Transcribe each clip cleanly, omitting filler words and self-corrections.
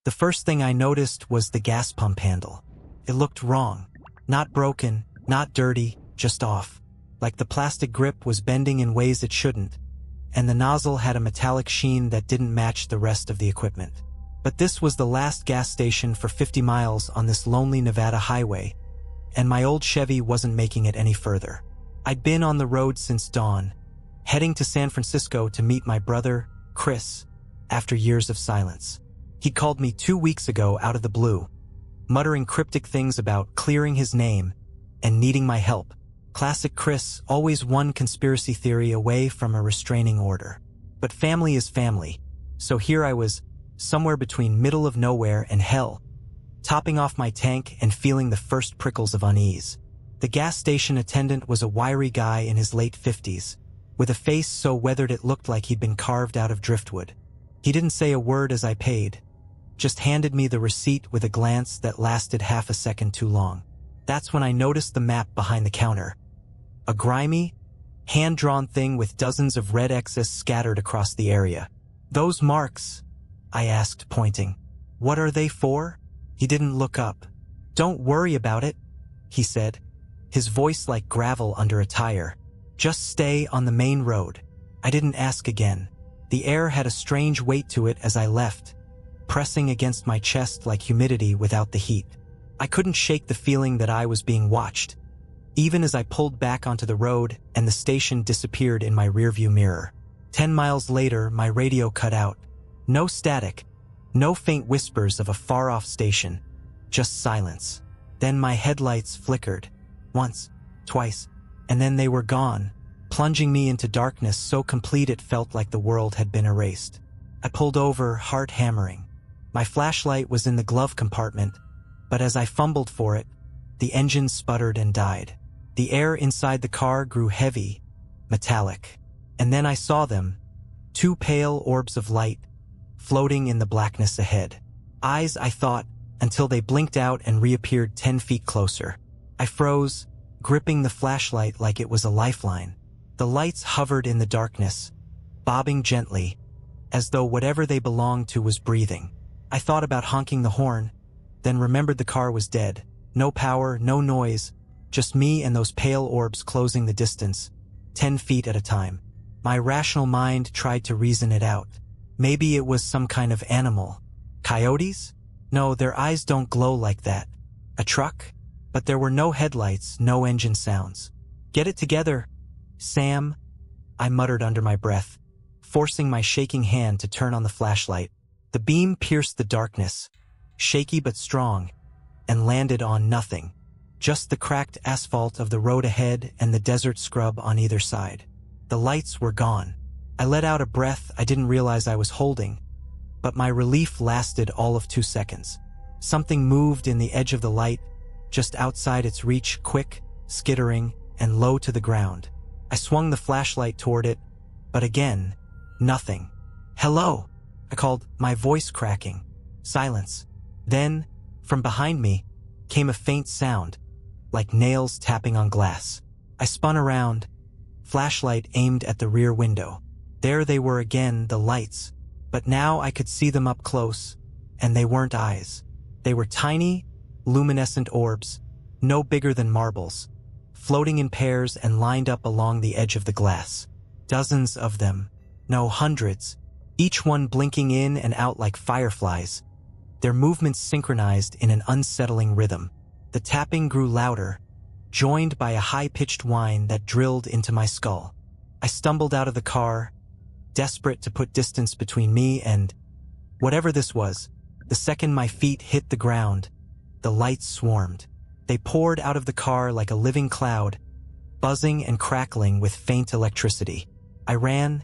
The first thing I noticed was the gas pump handle. It looked wrong. Not broken, not dirty, just off. Like the plastic grip was bending in ways it shouldn't, and the nozzle had a metallic sheen that didn't match the rest of the equipment. But this was the last gas station for 50 miles on this lonely Nevada highway, and my old Chevy wasn't making it any further. I'd been on the road since dawn, heading to San Francisco to meet my brother, Chris, after years of silence. He'd called me 2 weeks ago out of the blue, muttering cryptic things about clearing his name and needing my help. Classic Chris, always one conspiracy theory away from a restraining order. But family is family, so here I was, somewhere between middle of nowhere and hell, topping off my tank and feeling the first prickles of unease. The gas station attendant was a wiry guy in his late 50s, with a face so weathered it looked like he'd been carved out of driftwood. He didn't say a word as I paid, just handed me the receipt with a glance that lasted half a second too long. That's when I noticed the map behind the counter. A grimy, hand-drawn thing with dozens of red X's scattered across the area. "Those marks?" I asked, pointing. "What are they for?" He didn't look up. "Don't worry about it," he said, his voice like gravel under a tire. "Just stay on the main road." I didn't ask again. The air had a strange weight to it as I left, pressing against my chest like humidity without the heat. I couldn't shake the feeling that I was being watched, even as I pulled back onto the road and the station disappeared in my rearview mirror. 10 miles later, my radio cut out. No static, no faint whispers of a far-off station, just silence. Then my headlights flickered. Once, twice, and then they were gone, plunging me into darkness so complete it felt like the world had been erased. I pulled over, heart hammering. My flashlight was in the glove compartment, but as I fumbled for it, the engine sputtered and died. The air inside the car grew heavy, metallic. And then I saw them, 2 pale orbs of light, floating in the blackness ahead. Eyes, I thought, until they blinked out and reappeared 10 feet closer. I froze, gripping the flashlight like it was a lifeline. The lights hovered in the darkness, bobbing gently, as though whatever they belonged to was breathing. I thought about honking the horn, then remembered the car was dead. No power, no noise, just me and those pale orbs closing the distance, 10 feet at a time. My rational mind tried to reason it out. Maybe it was some kind of animal. Coyotes? No, their eyes don't glow like that. A truck? But there were no headlights, no engine sounds. "Get it together, Sam," I muttered under my breath, forcing my shaking hand to turn on the flashlight. The beam pierced the darkness, shaky but strong, and landed on nothing. Just the cracked asphalt of the road ahead and the desert scrub on either side. The lights were gone. I let out a breath I didn't realize I was holding, but my relief lasted all of 2 seconds. Something moved in the edge of the light, just outside its reach, quick, skittering, and low to the ground. I swung the flashlight toward it, but again, nothing. "Hello," I called, my voice cracking. Silence. Then, from behind me, came a faint sound, like nails tapping on glass. I spun around, flashlight aimed at the rear window. There they were again, the lights, but now I could see them up close, and they weren't eyes. They were tiny, luminescent orbs, no bigger than marbles, floating in pairs and lined up along the edge of the glass. Dozens of them, no, hundreds, each one blinking in and out like fireflies, their movements synchronized in an unsettling rhythm. The tapping grew louder, joined by a high-pitched whine that drilled into my skull. I stumbled out of the car, desperate to put distance between me and whatever this was. The second my feet hit the ground, the lights swarmed. They poured out of the car like a living cloud, buzzing and crackling with faint electricity. I ran,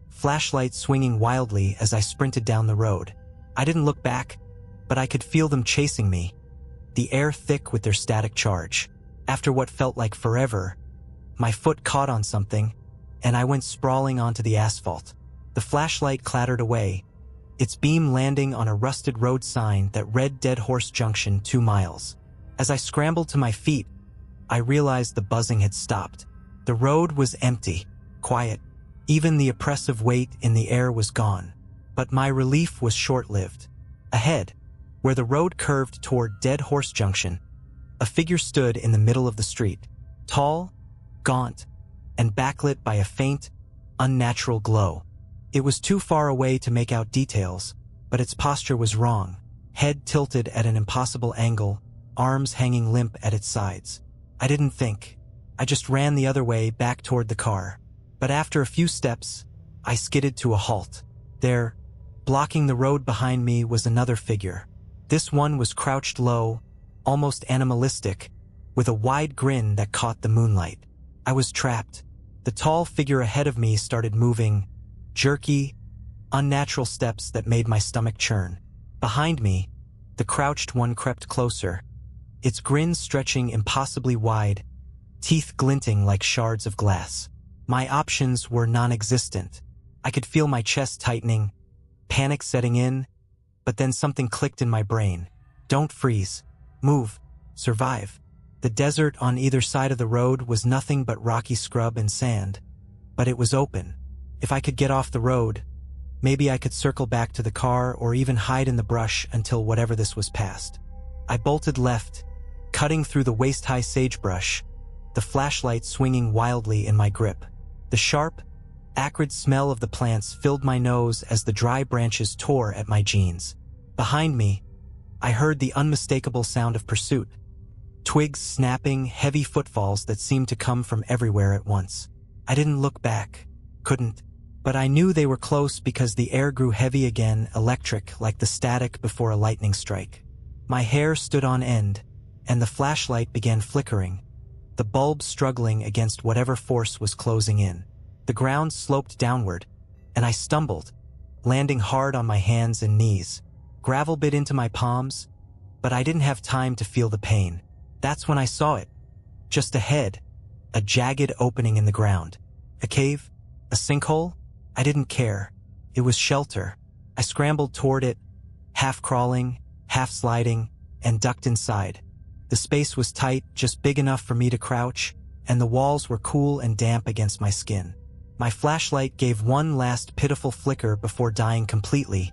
flashlight swinging wildly as I sprinted down the road. I didn't look back, but I could feel them chasing me, the air thick with their static charge. After what felt like forever, my foot caught on something, and I went sprawling onto the asphalt. The flashlight clattered away, its beam landing on a rusted road sign that read Dead Horse Junction 2 miles. As I scrambled to my feet, I realized the buzzing had stopped. The road was empty, quiet. Even the oppressive weight in the air was gone. But my relief was short-lived. Ahead, Where the road curved toward Dead Horse Junction, a figure stood in the middle of the street, tall, gaunt, and backlit by a faint, unnatural glow. It was too far away to make out details, but its posture was wrong, head tilted at an impossible angle, arms hanging limp at its sides. I didn't think. I just ran the other way back toward the car. But after a few steps, I skidded to a halt. There, blocking the road behind me, was another figure. This one was crouched low, almost animalistic, with a wide grin that caught the moonlight. I was trapped. The tall figure ahead of me started moving, jerky, unnatural steps that made my stomach churn. Behind me, the crouched one crept closer, its grin stretching impossibly wide, teeth glinting like shards of glass. My options were non-existent. I could feel my chest tightening, panic setting in, but then something clicked in my brain. Don't freeze. Move. Survive. The desert on either side of the road was nothing but rocky scrub and sand, but it was open. If I could get off the road, maybe I could circle back to the car or even hide in the brush until whatever this was past. I bolted left, cutting through the waist-high sagebrush, the flashlight swinging wildly in my grip. The sharp, acrid smell of the plants filled my nose as the dry branches tore at my jeans. Behind me, I heard the unmistakable sound of pursuit. Twigs snapping, heavy footfalls that seemed to come from everywhere at once. I didn't look back. Couldn't. But I knew they were close because the air grew heavy again, electric, like the static before a lightning strike. My hair stood on end, and the flashlight began flickering, the bulb struggling against whatever force was closing in. The ground sloped downward, and I stumbled, landing hard on my hands and knees. Gravel bit into my palms, but I didn't have time to feel the pain. That's when I saw it. Just ahead, a jagged opening in the ground. A cave? A sinkhole? I didn't care. It was shelter. I scrambled toward it, half crawling, half sliding, and ducked inside. The space was tight, just big enough for me to crouch, and the walls were cool and damp against my skin. My flashlight gave one last pitiful flicker before dying completely,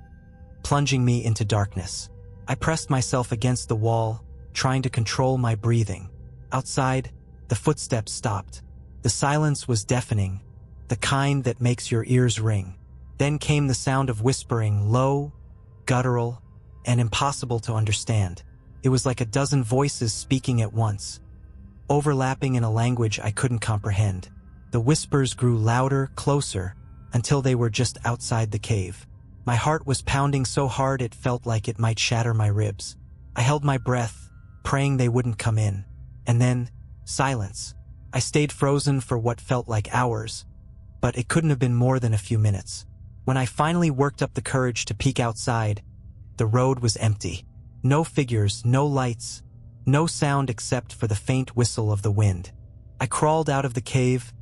plunging me into darkness. I pressed myself against the wall, trying to control my breathing. Outside, the footsteps stopped. The silence was deafening, the kind that makes your ears ring. Then came the sound of whispering, low, guttural, and impossible to understand. It was like a dozen voices speaking at once, overlapping in a language I couldn't comprehend. The whispers grew louder, closer, until they were just outside the cave. My heart was pounding so hard it felt like it might shatter my ribs. I held my breath, praying they wouldn't come in. And then, silence. I stayed frozen for what felt like hours, but it couldn't have been more than a few minutes. When I finally worked up the courage to peek outside, the road was empty. No figures, no lights, no sound except for the faint whistle of the wind. I crawled out of the cave,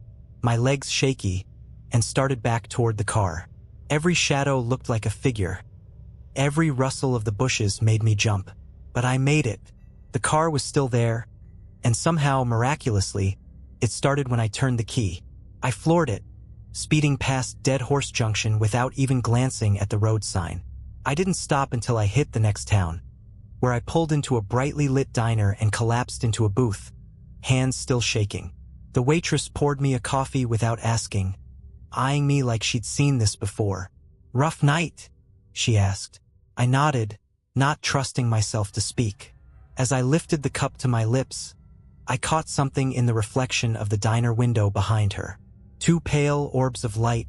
my legs shaky, and started back toward the car. Every shadow looked like a figure. Every rustle of the bushes made me jump. But I made it. The car was still there, and somehow, miraculously, it started when I turned the key. I floored it, speeding past Dead Horse Junction without even glancing at the road sign. I didn't stop until I hit the next town, where I pulled into a brightly lit diner and collapsed into a booth, hands still shaking. The waitress poured me a coffee without asking, eyeing me like she'd seen this before. "Rough night?" she asked. I nodded, not trusting myself to speak. As I lifted the cup to my lips, I caught something in the reflection of the diner window behind her. Two pale orbs of light,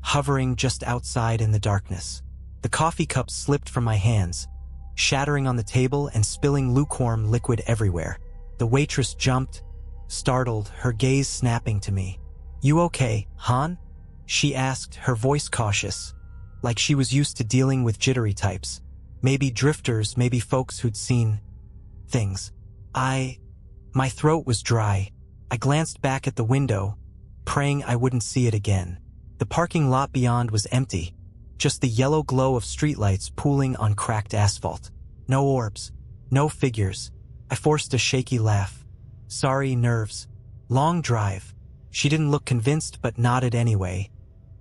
hovering just outside in the darkness. The coffee cup slipped from my hands, shattering on the table and spilling lukewarm liquid everywhere. The waitress jumped, startled, her gaze snapping to me. "You okay, hon?" she asked, her voice cautious, like she was used to dealing with jittery types. Maybe drifters, maybe folks who'd seen things. My throat was dry. I glanced back at the window, praying I wouldn't see it again. The parking lot beyond was empty, just the yellow glow of streetlights pooling on cracked asphalt. No orbs, no figures. I forced a shaky laugh. Sorry, nerves. Long drive. She didn't look convinced but nodded anyway,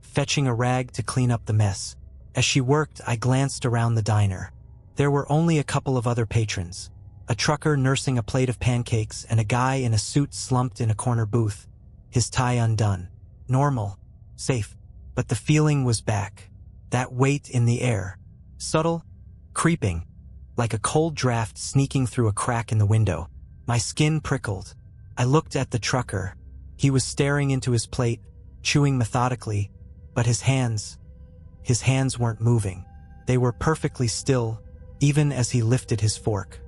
fetching a rag to clean up the mess. As she worked, I glanced around the diner. There were only a couple of other patrons. A trucker nursing a plate of pancakes and a guy in a suit slumped in a corner booth, his tie undone. Normal. Safe. But the feeling was back. That weight in the air. Subtle. Creeping. Like a cold draft sneaking through a crack in the window. My skin prickled. I looked at the trucker. He was staring into his plate, chewing methodically, but his hands weren't moving. They were perfectly still, even as he lifted his fork.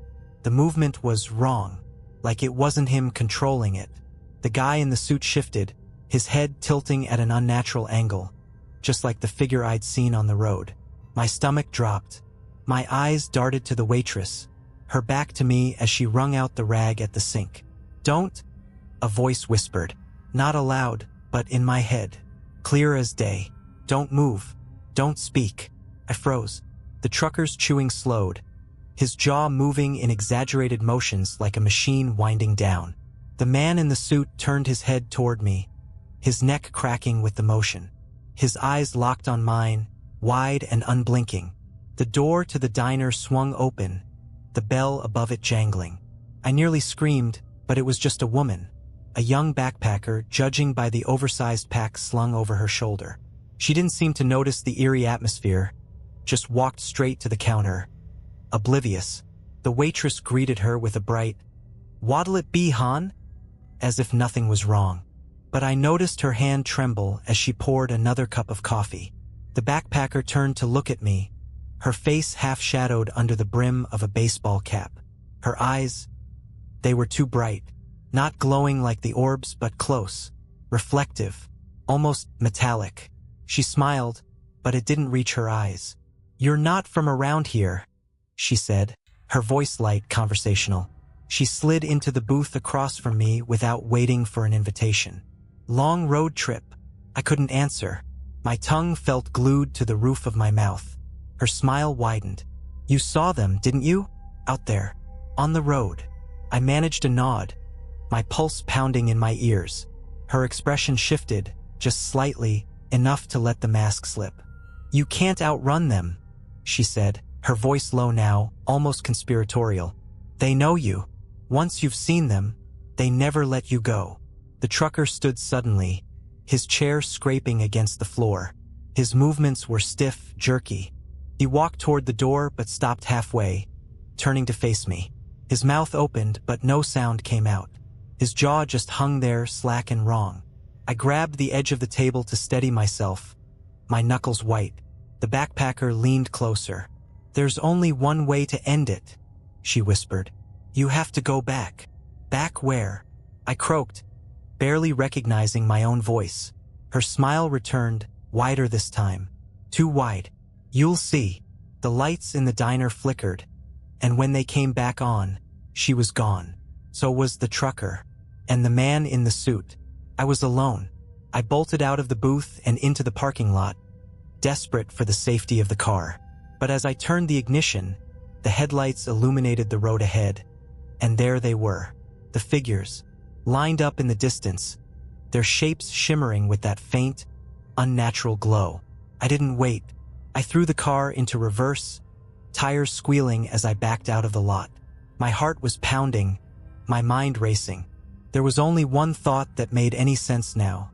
The movement was wrong, like it wasn't him controlling it. The guy in the suit shifted, his head tilting at an unnatural angle, just like the figure I'd seen on the road. My stomach dropped. My eyes darted to the waitress, her back to me as she wrung out the rag at the sink. "Don't," a voice whispered, not aloud, but in my head, clear as day. "Don't move. Don't speak." I froze. The trucker's chewing slowed, his jaw moving in exaggerated motions like a machine winding down. The man in the suit turned his head toward me, his neck cracking with the motion. His eyes locked on mine, wide and unblinking. The door to the diner swung open, the bell above it jangling. I nearly screamed, but it was just a woman, a young backpacker, judging by the oversized pack slung over her shoulder. She didn't seem to notice the eerie atmosphere, just walked straight to the counter, oblivious. The waitress greeted her with a bright, "What'll it be, hon?" as if nothing was wrong. But I noticed her hand tremble as she poured another cup of coffee. The backpacker turned to look at me, her face half-shadowed under the brim of a baseball cap. Her eyes, they were too bright, not glowing like the orbs but close, reflective, almost metallic. She smiled, but it didn't reach her eyes. "You're not from around here," she said, her voice light, conversational. She slid into the booth across from me without waiting for an invitation. "Long road trip." I couldn't answer. My tongue felt glued to the roof of my mouth. Her smile widened. "You saw them, didn't you? Out there, on the road." I managed a nod, my pulse pounding in my ears. Her expression shifted, just slightly, enough to let the mask slip. "You can't outrun them," she said, her voice low now, almost conspiratorial. "They know you. Once you've seen them, they never let you go." The trucker stood suddenly, his chair scraping against the floor. His movements were stiff, jerky. He walked toward the door but stopped halfway, turning to face me. His mouth opened but no sound came out. His jaw just hung there, slack and wrong. I grabbed the edge of the table to steady myself, my knuckles white. The backpacker leaned closer. "There's only one way to end it," she whispered. "You have to go back." "Back where?" I croaked, barely recognizing my own voice. Her smile returned, wider this time. "Too wide. You'll see." The lights in the diner flickered, and when they came back on, she was gone. So was the trucker, and the man in the suit. I was alone. I bolted out of the booth and into the parking lot, desperate for the safety of the car. But as I turned the ignition, the headlights illuminated the road ahead, and there they were, the figures, lined up in the distance, their shapes shimmering with that faint, unnatural glow. I didn't wait. I threw the car into reverse, tires squealing as I backed out of the lot. My heart was pounding, my mind racing. There was only one thought that made any sense now.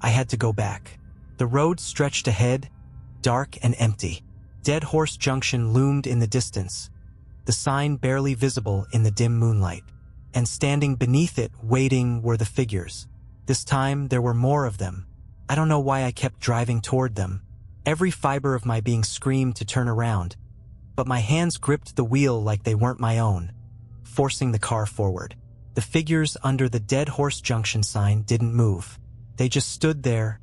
I had to go back. The road stretched ahead, dark and empty. Dead Horse Junction loomed in the distance, the sign barely visible in the dim moonlight. And standing beneath it, waiting, were the figures. This time, there were more of them. I don't know why I kept driving toward them. Every fiber of my being screamed to turn around, but my hands gripped the wheel like they weren't my own, forcing the car forward. The figures under the Dead Horse Junction sign didn't move. They just stood there,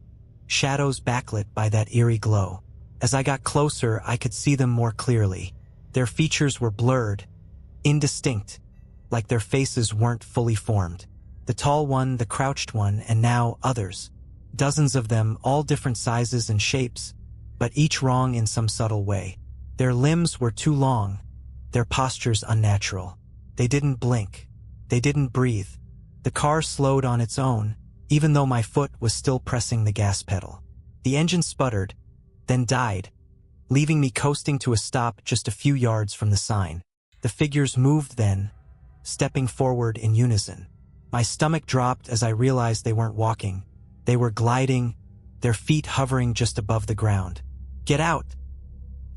shadows backlit by that eerie glow. As I got closer, I could see them more clearly. Their features were blurred, indistinct, like their faces weren't fully formed. The tall one, the crouched one, and now others. Dozens of them, all different sizes and shapes, but each wrong in some subtle way. Their limbs were too long, their postures unnatural. They didn't blink. They didn't breathe. The car slowed on its own, even though my foot was still pressing the gas pedal. The engine sputtered, then died, leaving me coasting to a stop just a few yards from the sign. The figures moved then, stepping forward in unison. My stomach dropped as I realized they weren't walking. They were gliding, their feet hovering just above the ground. "Get out!"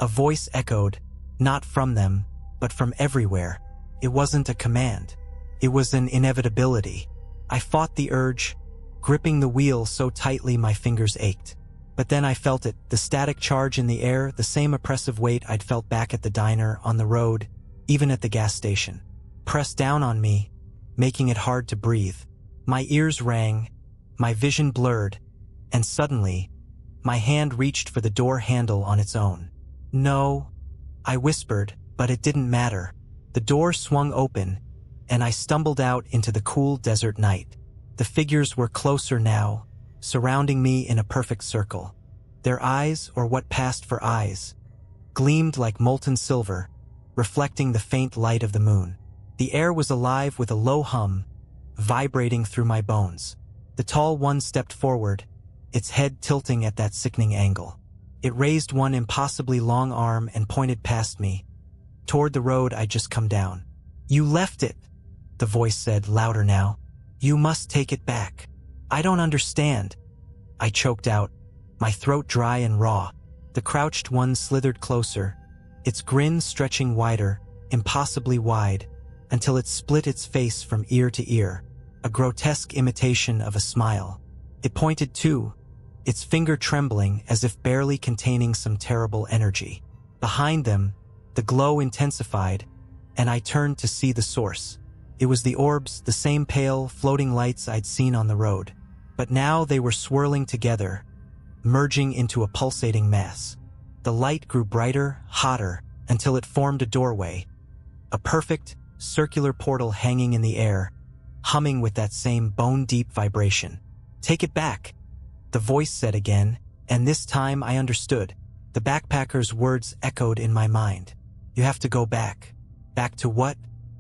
A voice echoed, not from them, but from everywhere. It wasn't a command. It was an inevitability. I fought the urge, gripping the wheel so tightly my fingers ached. But then I felt it, the static charge in the air, the same oppressive weight I'd felt back at the diner, on the road, even at the gas station. Pressed down on me, making it hard to breathe. My ears rang, my vision blurred, and suddenly, my hand reached for the door handle on its own. "No," I whispered, but it didn't matter. The door swung open, and I stumbled out into the cool desert night. The figures were closer now, surrounding me in a perfect circle. Their eyes, or what passed for eyes, gleamed like molten silver, reflecting the faint light of the moon. The air was alive with a low hum, vibrating through my bones. The tall one stepped forward, its head tilting at that sickening angle. It raised one impossibly long arm and pointed past me, toward the road I'd just come down. "You left it," the voice said, louder now. "You must take it back." "I don't understand," I choked out, my throat dry and raw. The crouched one slithered closer, its grin stretching wider, impossibly wide, until it split its face from ear to ear, a grotesque imitation of a smile. It pointed too, its finger trembling as if barely containing some terrible energy. Behind them, the glow intensified, and I turned to see the source. It was the orbs, the same pale, floating lights I'd seen on the road. But now they were swirling together, merging into a pulsating mass. The light grew brighter, hotter, until it formed a doorway, a perfect, circular portal hanging in the air, humming with that same bone-deep vibration. "Take it back," the voice said again, and this time I understood. The backpacker's words echoed in my mind. "You have to go back." Back to what?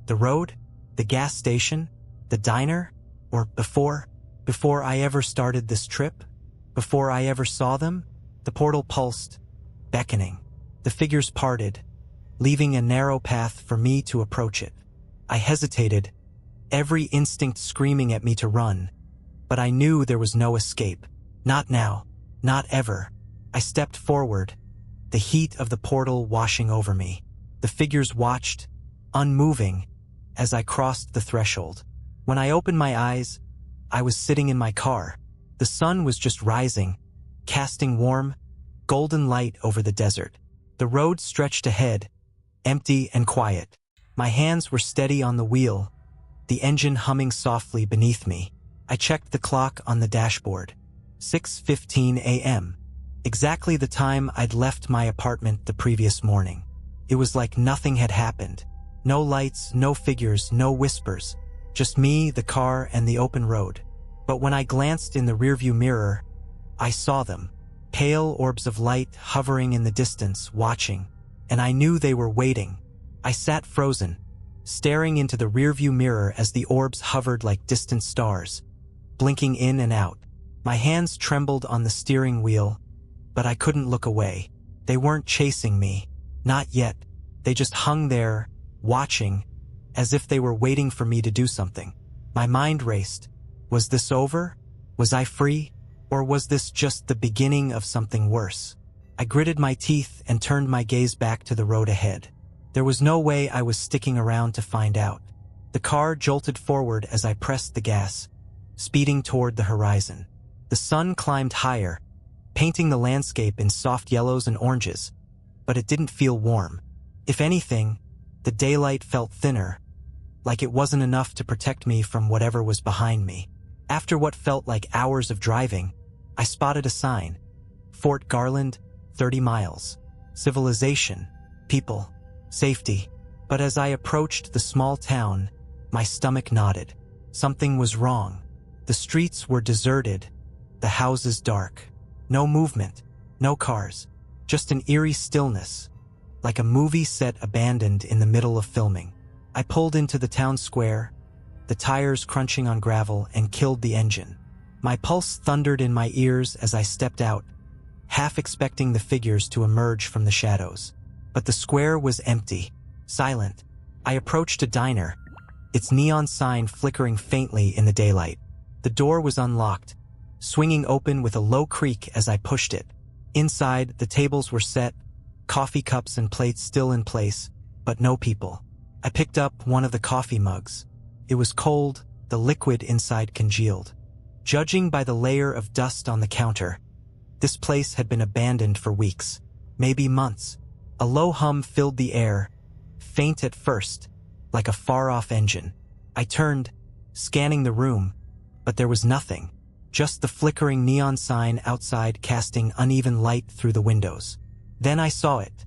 The road? The gas station? The diner? Or before I ever started this trip? Before I ever saw them? The portal pulsed, beckoning. The figures parted, leaving a narrow path for me to approach it. I hesitated, every instinct screaming at me to run, but I knew there was no escape. Not now, not ever. I stepped forward, the heat of the portal washing over me. The figures watched, unmoving, as I crossed the threshold. When I opened my eyes, I was sitting in my car. The sun was just rising, casting warm, golden light over the desert. The road stretched ahead, empty and quiet. My hands were steady on the wheel, the engine humming softly beneath me. I checked the clock on the dashboard. 6:15 a.m. Exactly the time I'd left my apartment the previous morning. It was like nothing had happened. No lights, no figures, no whispers. Just me, the car, and the open road. But when I glanced in the rearview mirror, I saw them. Pale orbs of light hovering in the distance, watching. And I knew they were waiting. I sat frozen, staring into the rearview mirror as the orbs hovered like distant stars, blinking in and out. My hands trembled on the steering wheel, but I couldn't look away. They weren't chasing me. Not yet. They just hung there, watching, as if they were waiting for me to do something. My mind raced. Was this over? Was I free? Or was this just the beginning of something worse? I gritted my teeth and turned my gaze back to the road ahead. There was no way I was sticking around to find out. The car jolted forward as I pressed the gas, speeding toward the horizon. The sun climbed higher, painting the landscape in soft yellows and oranges, but it didn't feel warm. If anything, the daylight felt thinner, like it wasn't enough to protect me from whatever was behind me. After what felt like hours of driving, I spotted a sign. Fort Garland, 30 miles. Civilization, people, safety. But as I approached the small town, my stomach knotted. Something was wrong. The streets were deserted, the houses dark. No movement, no cars, just an eerie stillness, like a movie set abandoned in the middle of filming. I pulled into the town square, the tires crunching on gravel, and killed the engine. My pulse thundered in my ears as I stepped out, half expecting the figures to emerge from the shadows. But the square was empty, silent. I approached a diner, its neon sign flickering faintly in the daylight. The door was unlocked, swinging open with a low creak as I pushed it. Inside, the tables were set, coffee cups and plates still in place, but no people. I picked up one of the coffee mugs. It was cold, the liquid inside congealed. Judging by the layer of dust on the counter, this place had been abandoned for weeks, maybe months. A low hum filled the air, faint at first, like a far-off engine. I turned, scanning the room, but there was nothing, just the flickering neon sign outside casting uneven light through the windows. Then I saw it,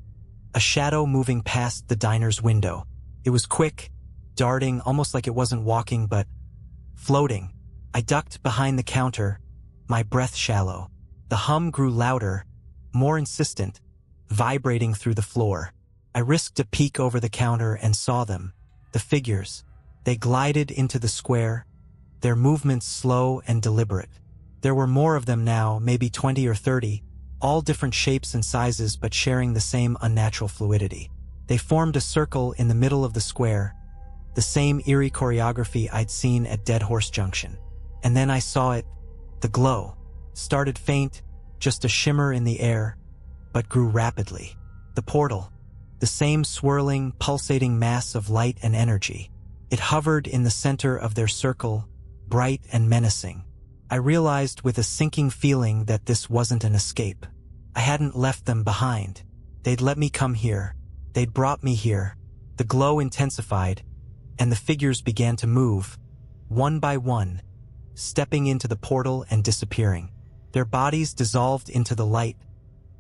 a shadow moving past the diner's window. It was quick, darting almost like it wasn't walking but floating. I ducked behind the counter, my breath shallow. The hum grew louder, more insistent, vibrating through the floor. I risked a peek over the counter and saw them, the figures. They glided into the square, their movements slow and deliberate. There were more of them now, maybe 20 or 30, all different shapes and sizes but sharing the same unnatural fluidity. They formed a circle in the middle of the square, the same eerie choreography I'd seen at Dead Horse Junction. And then I saw it, the glow. Started faint, just a shimmer in the air, but grew rapidly. The portal, the same swirling, pulsating mass of light and energy. It hovered in the center of their circle, bright and menacing. I realized with a sinking feeling that this wasn't an escape. I hadn't left them behind. They'd let me come here. They'd brought me here. The glow intensified, and the figures began to move, one by one, stepping into the portal and disappearing. Their bodies dissolved into the light,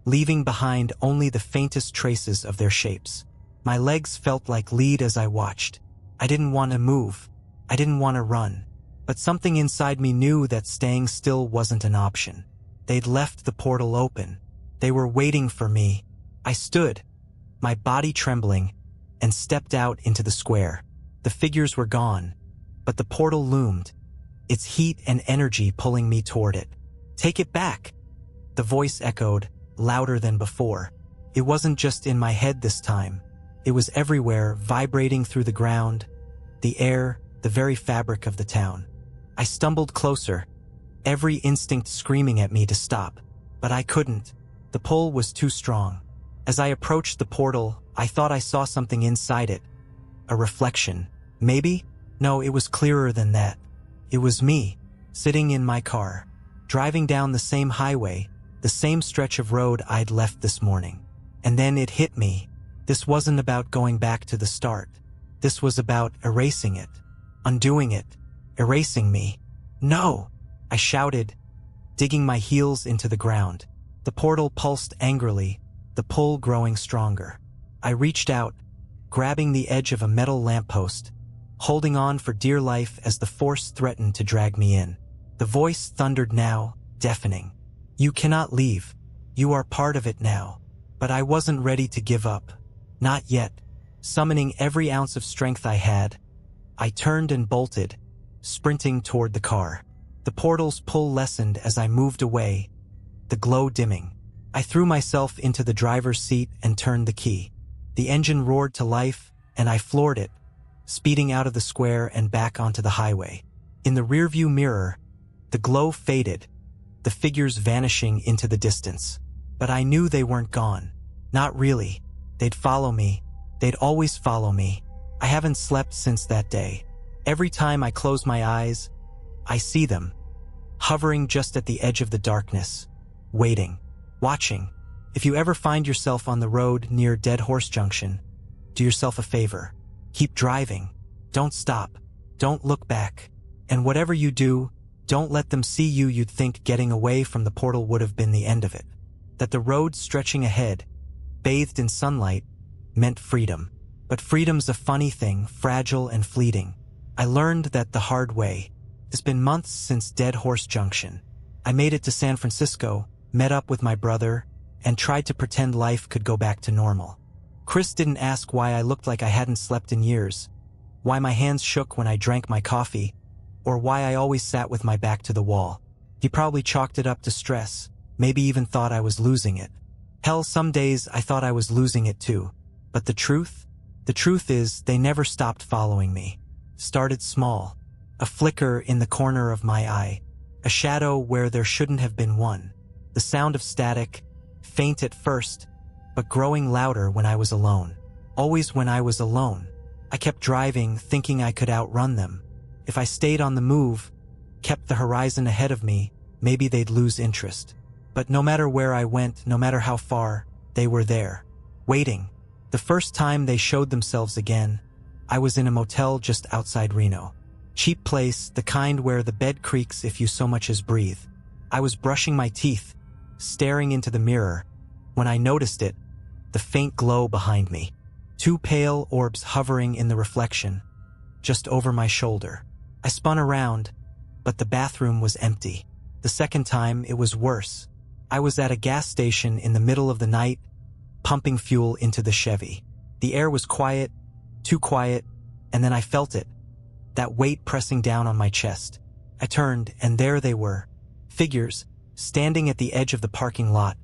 leaving behind only the faintest traces of their shapes. My legs felt like lead as I watched. I didn't want to move. I didn't want to run. But something inside me knew that staying still wasn't an option. They'd left the portal open. They were waiting for me. I stood, my body trembling, and stepped out into the square. The figures were gone, but the portal loomed, its heat and energy pulling me toward it. "Take it back," the voice echoed, louder than before. It wasn't just in my head this time. It was everywhere, vibrating through the ground, the air, the very fabric of the town. I stumbled closer, every instinct screaming at me to stop, but I couldn't. The pull was too strong. As I approached the portal, I thought I saw something inside it. A reflection. Maybe? No, it was clearer than that. It was me, sitting in my car, driving down the same highway, the same stretch of road I'd left this morning. And then it hit me. This wasn't about going back to the start. This was about erasing it, undoing it, erasing me. "No!" I shouted, digging my heels into the ground. The portal pulsed angrily, the pull growing stronger. I reached out, grabbing the edge of a metal lamppost, holding on for dear life as the force threatened to drag me in. The voice thundered now, deafening. "You cannot leave. You are part of it now." But I wasn't ready to give up. Not yet. Summoning every ounce of strength I had, I turned and bolted, sprinting toward the car. The portal's pull lessened as I moved away, the glow dimming. I threw myself into the driver's seat and turned the key. The engine roared to life, and I floored it, speeding out of the square and back onto the highway. In the rearview mirror, the glow faded, the figures vanishing into the distance. But I knew they weren't gone. Not really. They'd follow me. They'd always follow me. I haven't slept since that day. Every time I close my eyes, I see them, hovering just at the edge of the darkness, waiting, watching. If you ever find yourself on the road near Dead Horse Junction, do yourself a favor. Keep driving. Don't stop. Don't look back. And whatever you do, don't let them see you. You'd think getting away from the portal would have been the end of it. That the road stretching ahead, bathed in sunlight, meant freedom. But freedom's a funny thing, fragile and fleeting. I learned that the hard way. It's been months since Dead Horse Junction. I made it to San Francisco, met up with my brother, and tried to pretend life could go back to normal. Chris didn't ask why I looked like I hadn't slept in years, why my hands shook when I drank my coffee, or why I always sat with my back to the wall. He probably chalked it up to stress, maybe even thought I was losing it. Hell, some days I thought I was losing it too. But the truth? The truth is, they never stopped following me. Started small. A flicker in the corner of my eye. A shadow where there shouldn't have been one. The sound of static, faint at first, but growing louder when I was alone. Always when I was alone. I kept driving, thinking I could outrun them. If I stayed on the move, kept the horizon ahead of me, maybe they'd lose interest. But no matter where I went, no matter how far, they were there. Waiting. The first time they showed themselves again, I was in a motel just outside Reno. Cheap place, the kind where the bed creaks if you so much as breathe. I was brushing my teeth, staring into the mirror, when I noticed it, the faint glow behind me. Two pale orbs hovering in the reflection, just over my shoulder. I spun around, but the bathroom was empty. The second time, it was worse. I was at a gas station in the middle of the night, pumping fuel into the Chevy. The air was quiet, too quiet, and then I felt it, that weight pressing down on my chest. I turned, and there they were. Figures, standing at the edge of the parking lot,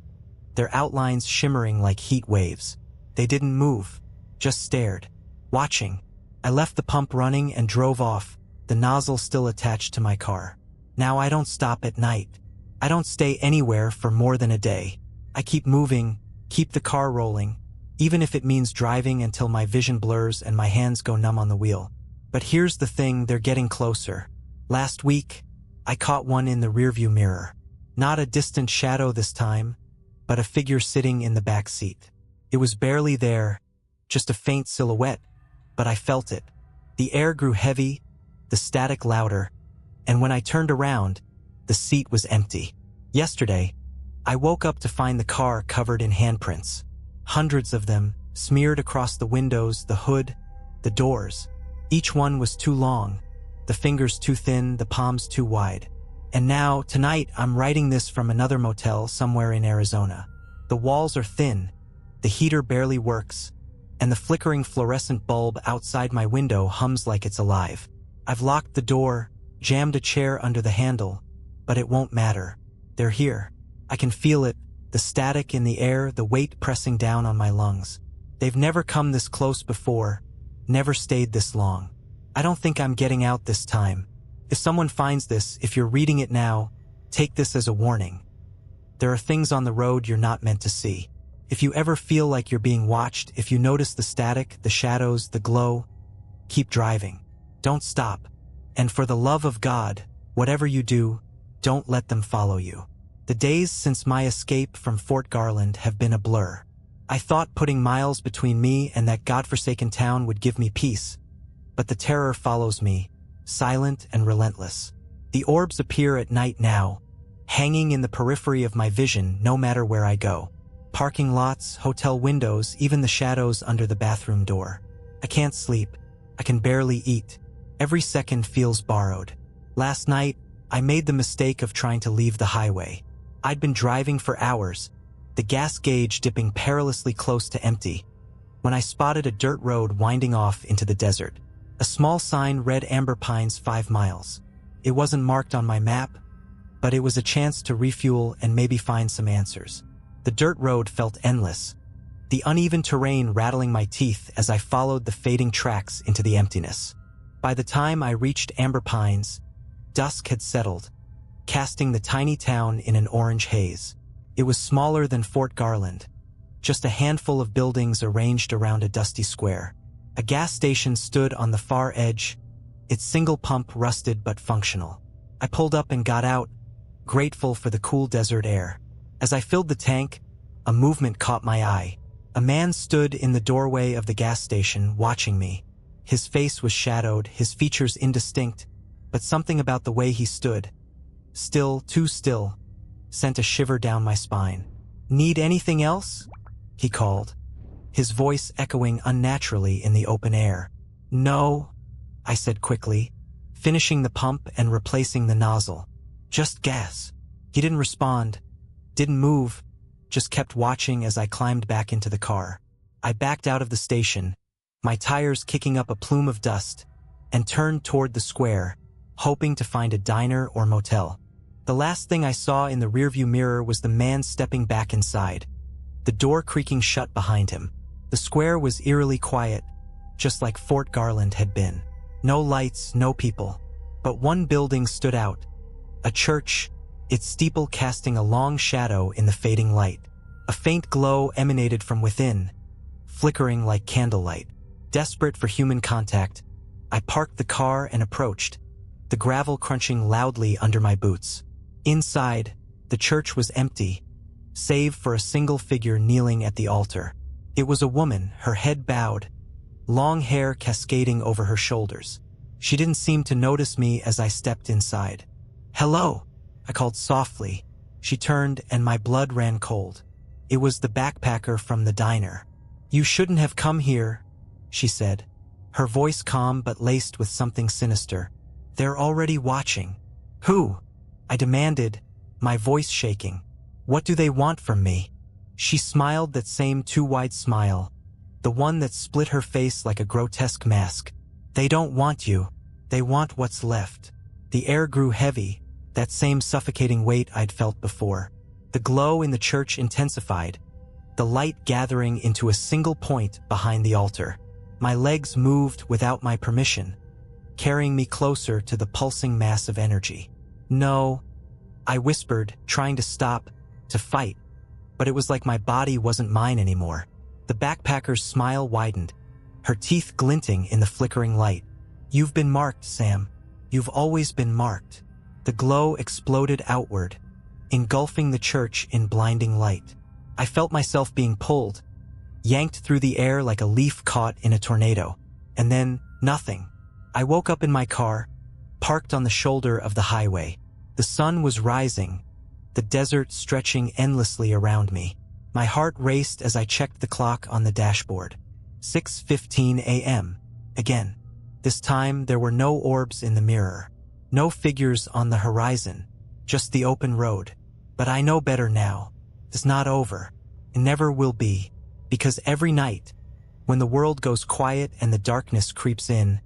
their outlines shimmering like heat waves. They didn't move, just stared, watching. I left the pump running and drove off, the nozzle still attached to my car. Now I don't stop at night. I don't stay anywhere for more than a day. I keep moving, keep the car rolling, even if it means driving until my vision blurs and my hands go numb on the wheel. But here's the thing, they're getting closer. Last week, I caught one in the rearview mirror. Not a distant shadow this time, but a figure sitting in the back seat. It was barely there, just a faint silhouette, but I felt it. The air grew heavy, the static louder, and when I turned around, the seat was empty. Yesterday, I woke up to find the car covered in handprints. Hundreds of them, smeared across the windows, the hood, the doors. Each one was too long, the fingers too thin, the palms too wide. And now, tonight, I'm writing this from another motel somewhere in Arizona. The walls are thin, the heater barely works, and the flickering fluorescent bulb outside my window hums like it's alive. I've locked the door, jammed a chair under the handle, but it won't matter. They're here. I can feel it, the static in the air, the weight pressing down on my lungs. They've never come this close before, never stayed this long. I don't think I'm getting out this time. If someone finds this, if you're reading it now, take this as a warning. There are things on the road you're not meant to see. If you ever feel like you're being watched, if you notice the static, the shadows, the glow, keep driving. Don't stop. And for the love of God, whatever you do, don't let them follow you. The days since my escape from Fort Garland have been a blur. I thought putting miles between me and that godforsaken town would give me peace, but the terror follows me, silent and relentless. The orbs appear at night now, hanging in the periphery of my vision no matter where I go. Parking lots, hotel windows, even the shadows under the bathroom door. I can't sleep. I can barely eat. Every second feels borrowed. Last night, I made the mistake of trying to leave the highway. I'd been driving for hours, the gas gauge dipping perilously close to empty, when I spotted a dirt road winding off into the desert. A small sign read Amber Pines 5 miles. It wasn't marked on my map, but it was a chance to refuel and maybe find some answers. The dirt road felt endless, the uneven terrain rattling my teeth as I followed the fading tracks into the emptiness. By the time I reached Amber Pines, dusk had settled, casting the tiny town in an orange haze. It was smaller than Fort Garland, just a handful of buildings arranged around a dusty square. A gas station stood on the far edge, its single pump rusted but functional. I pulled up and got out, grateful for the cool desert air. As I filled the tank, a movement caught my eye. A man stood in the doorway of the gas station, watching me. His face was shadowed, his features indistinct, but something about the way he stood, still, too still, sent a shiver down my spine. "Need anything else?" he called, his voice echoing unnaturally in the open air. "No," I said quickly, finishing the pump and replacing the nozzle. "Just gas." He didn't respond, didn't move, just kept watching as I climbed back into the car. I backed out of the station, my tires kicking up a plume of dust, and turned toward the square, hoping to find a diner or motel. The last thing I saw in the rearview mirror was the man stepping back inside, the door creaking shut behind him. The square was eerily quiet, just like Fort Garland had been. No lights, no people. But one building stood out. A church, its steeple casting a long shadow in the fading light. A faint glow emanated from within, flickering like candlelight. Desperate for human contact, I parked the car and approached, the gravel crunching loudly under my boots. Inside, the church was empty, save for a single figure kneeling at the altar. It was a woman, her head bowed, long hair cascading over her shoulders. She didn't seem to notice me as I stepped inside. "Hello," I called softly. She turned and my blood ran cold. It was the backpacker from the diner. "You shouldn't have come here," she said, her voice calm but laced with something sinister. "They're already watching." "Who?" I demanded, my voice shaking. "What do they want from me?" She smiled that same too-wide smile, the one that split her face like a grotesque mask. "They don't want you. They want what's left." The air grew heavy, that same suffocating weight I'd felt before. The glow in the church intensified, the light gathering into a single point behind the altar. My legs moved without my permission, carrying me closer to the pulsing mass of energy. "No," I whispered, trying to stop, to fight, but it was like my body wasn't mine anymore. The backpacker's smile widened, her teeth glinting in the flickering light. "You've been marked, Sam. You've always been marked." The glow exploded outward, engulfing the church in blinding light. I felt myself being pulled, yanked through the air like a leaf caught in a tornado. And then, nothing. I woke up in my car, parked on the shoulder of the highway. The sun was rising, the desert stretching endlessly around me. My heart raced as I checked the clock on the dashboard. 6:15 a.m. Again. This time there were no orbs in the mirror, no figures on the horizon, just the open road. But I know better now. It's not over. It never will be. Because every night, when the world goes quiet and the darkness creeps in,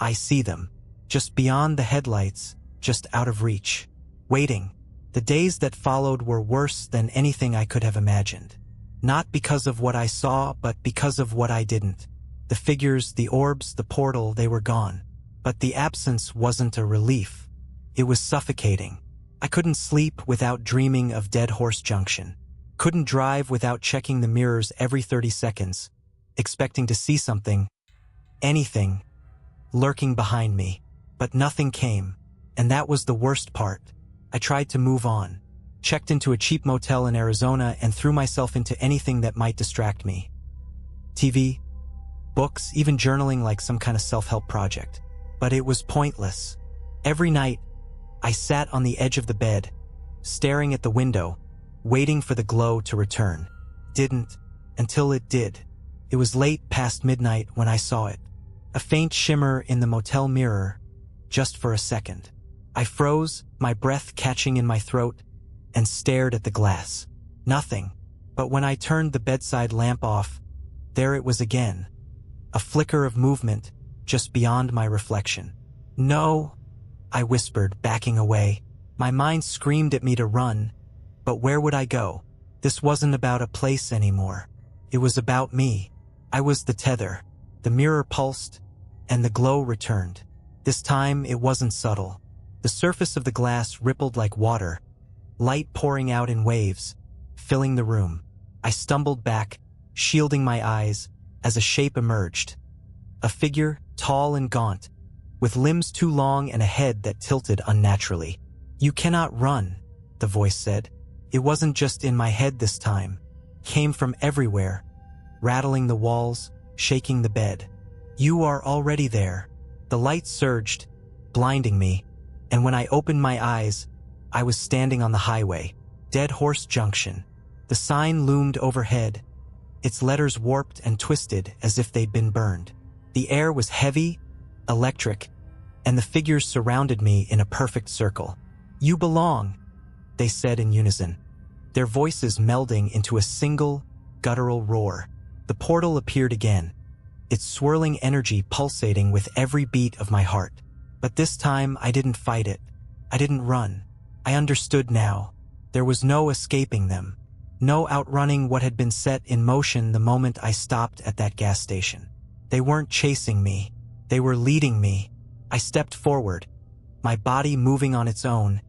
I see them, just beyond the headlights, just out of reach, waiting. The days that followed were worse than anything I could have imagined. Not because of what I saw, but because of what I didn't. The figures, the orbs, the portal, they were gone. But the absence wasn't a relief. It was suffocating. I couldn't sleep without dreaming of Dead Horse Junction. Couldn't drive without checking the mirrors every 30 seconds, expecting to see something, anything, lurking behind me. But nothing came, and that was the worst part. I tried to move on, checked into a cheap motel in Arizona and threw myself into anything that might distract me. TV, books, even journaling like some kind of self-help project. But it was pointless. Every night, I sat on the edge of the bed, staring at the window, waiting for the glow to return. Didn't, until it did. It was late past midnight when I saw it. A faint shimmer in the motel mirror, just for a second. I froze, my breath catching in my throat, and stared at the glass. Nothing. But when I turned the bedside lamp off, there it was again. A flicker of movement, just beyond my reflection. "No," I whispered, backing away. My mind screamed at me to run, but where would I go? This wasn't about a place anymore. It was about me. I was the tether. The mirror pulsed, and the glow returned. This time it wasn't subtle. The surface of the glass rippled like water, light pouring out in waves, filling the room. I stumbled back, shielding my eyes, as a shape emerged. A figure, tall and gaunt, with limbs too long and a head that tilted unnaturally. "You cannot run," the voice said. It wasn't just in my head this time. It came from everywhere, rattling the walls, shaking the bed. "You are already there." The light surged, blinding me, and when I opened my eyes, I was standing on the highway. Dead Horse Junction. The sign loomed overhead, its letters warped and twisted as if they'd been burned. The air was heavy, electric, and the figures surrounded me in a perfect circle. "You belong," they said in unison, their voices melding into a single, guttural roar. The portal appeared again, its swirling energy pulsating with every beat of my heart. But this time I didn't fight it. I didn't run. I understood now. There was no escaping them. No outrunning what had been set in motion the moment I stopped at that gas station. They weren't chasing me. They were leading me. I stepped forward, my body moving on its own,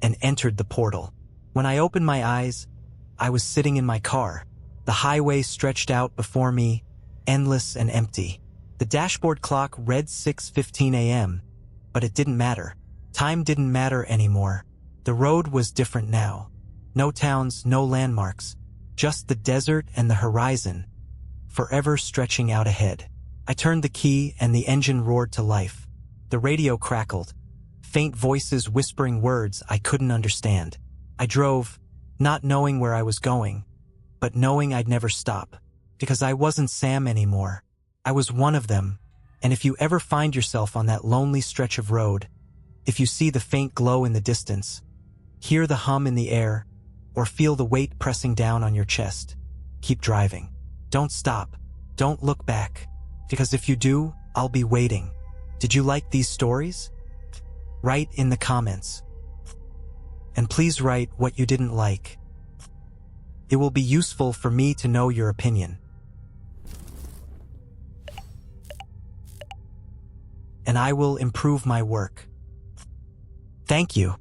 and entered the portal. When I opened my eyes, I was sitting in my car. The highway stretched out before me, endless and empty. The dashboard clock read 6:15 a.m., but it didn't matter. Time didn't matter anymore. The road was different now. No towns, no landmarks, just the desert and the horizon, forever stretching out ahead. I turned the key and the engine roared to life. The radio crackled, faint voices whispering words I couldn't understand. I drove, not knowing where I was going, but knowing I'd never stop, because I wasn't Sam anymore. I was one of them, and if you ever find yourself on that lonely stretch of road, if you see the faint glow in the distance, hear the hum in the air, or feel the weight pressing down on your chest, keep driving. Don't stop. Don't look back, because if you do, I'll be waiting. Did you like these stories? Write in the comments. And please write what you didn't like. It will be useful for me to know your opinion. And I will improve my work. Thank you.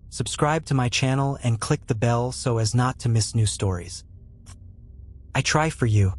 Subscribe to my channel and click the bell so as not to miss new stories. I try for you.